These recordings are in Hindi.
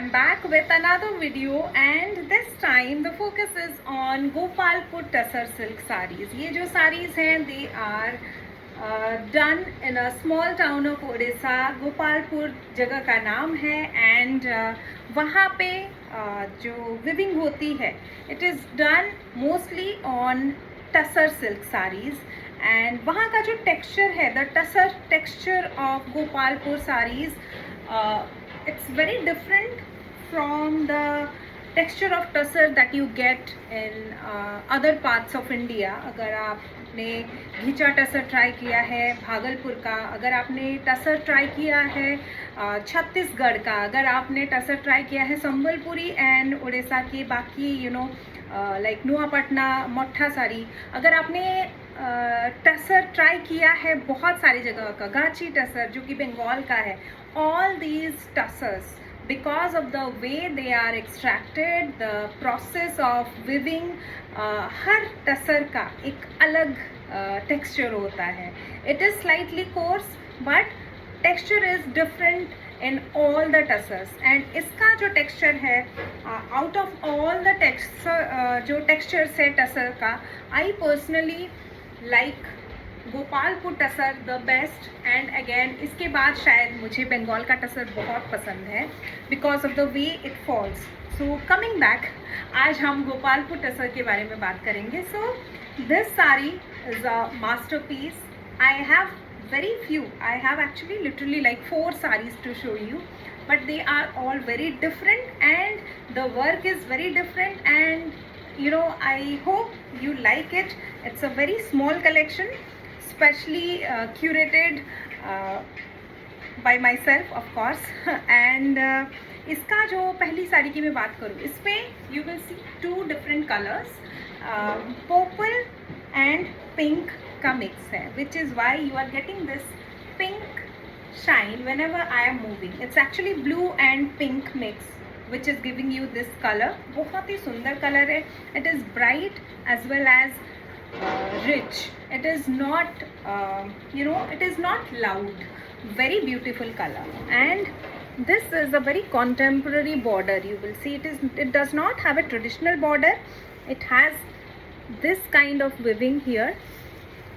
I'm back with another video and this time the focus is on Gopalpur Tussar silk sarees. ये जो sarees हैं they are done in a small town of Odisha. Gopalpur जगह का नाम है and वहाँ पे जो weaving होती है it is done mostly on Tussar silk sarees. And वहाँ का जो texture है the Tussar texture of Gopalpur sarees it's very different from the texture of tussar that you get in other parts of India. अगर आपने घिचा टसर ट्राई किया है भागलपुर का, अगर आपने टसर ट्राई किया है छत्तीसगढ़ का, अगर आपने टसर ट्राई किया है संबलपुरी एंड उड़ीसा के बाकी लाइक नुआपटना मट्ठा साड़ी, अगर आपने टसर ट्राई किया है बहुत सारी जगह का, गाची टसर जो कि बंगाल का है, all these tussars because of the way they are extracted, the process of weaving, हर टसर का एक अलग texture होता है. It is slightly coarse but texture is different in all the tussars. And इसका जो texture है out of all the texture जो textures है टसर का, I personally like Gopalpur tussar the best. And again इसके बाद शायद मुझे बंगाल का टसर बहुत पसंद है because of the way it falls. So coming back, आज हम गोपालपुर टसर के बारे में बात करेंगे. So this sari is a masterpiece. I have very few, I have actually literally like 4 sarees to show you, but they are all very different and the work is very different and I hope you like it. It's a very small collection, specially curated by myself of course. and इसका जो पहली साड़ी की मैं बात करूँ, इस पे you will see 2 different colors, purple and pink का mix है, which is why you are getting this pink shine whenever I am moving. It's actually blue and pink mix which is giving you this color. बहुत ही सुंदर कलर है. It is bright as well as rich. It is not it is not loud. Very beautiful color. And this is a very contemporary border. You will see it does not have a traditional border. It has this kind of weaving here.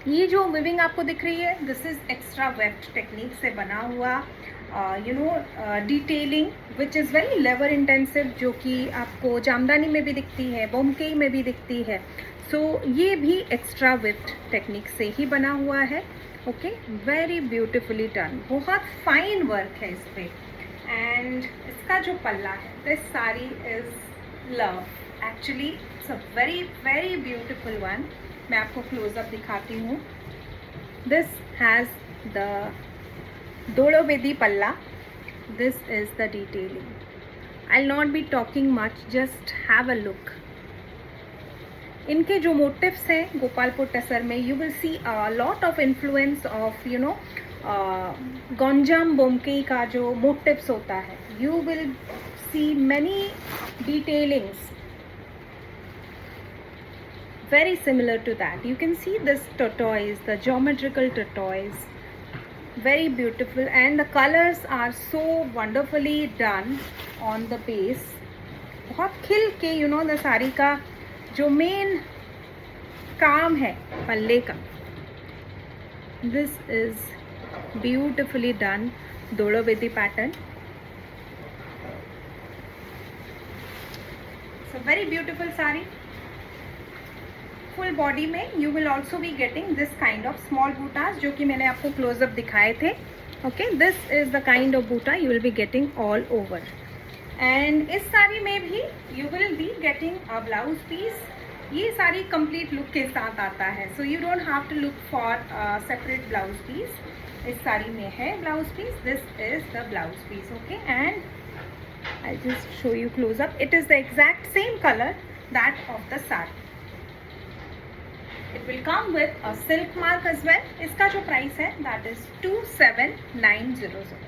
ये जो weaving आपको दिख रही है this is extra webbed technique से बना हुआ detailing which is very labor intensive, जो कि आपको जामदानी में भी दिखती है, बोमकेई में भी दिखती है. सो ये भी एक्स्ट्रा वेब्ड टेक्निक से ही बना हुआ है. Okay, very beautifully done. बहुत फाइन वर्क है इस पे. एंड इसका जो पल्ला है, this sari is love. Actually it's a very very beautiful one. मैं आपको क्लोजअप दिखाती हूँ. दिस हैज़ द दोड़ो बेदी पल्ला. This is the detailing. I will not be talking much, just have a look. इनके जो मोटिव्स हैं गोपालपुर टसर में, you will see a lot of influence of Ganjam बोमकेई का जो मोटिव्स होता है. You will see many detailings very similar to that. You can see this tortoise, the geometrical tortoise, very beautiful, and the colors are so wonderfully done on the base. बहुत खिल के the साड़ी का जो मेन काम है पल्ले का, this is beautifully done. दोड़ो बेदी pattern. So very beautiful sari. Full body में you will also be getting this kind of small बूटास, जो कि मैंने आपको क्लोजअप दिखाए थे. Okay, this is the kind of बूटा you will be getting all over. And इस साड़ी में भी you will be getting a blouse piece. ये साड़ी कंप्लीट लुक के साथ आता है, so you don't have to look for separate blouse piece. इस साड़ी में है blouse piece. This is the blouse piece. Okay, and I just show you closeup. It is the exact same colour that of the sari. It will come with a silk mark as well. इसका जो प्राइस है that is 27,900.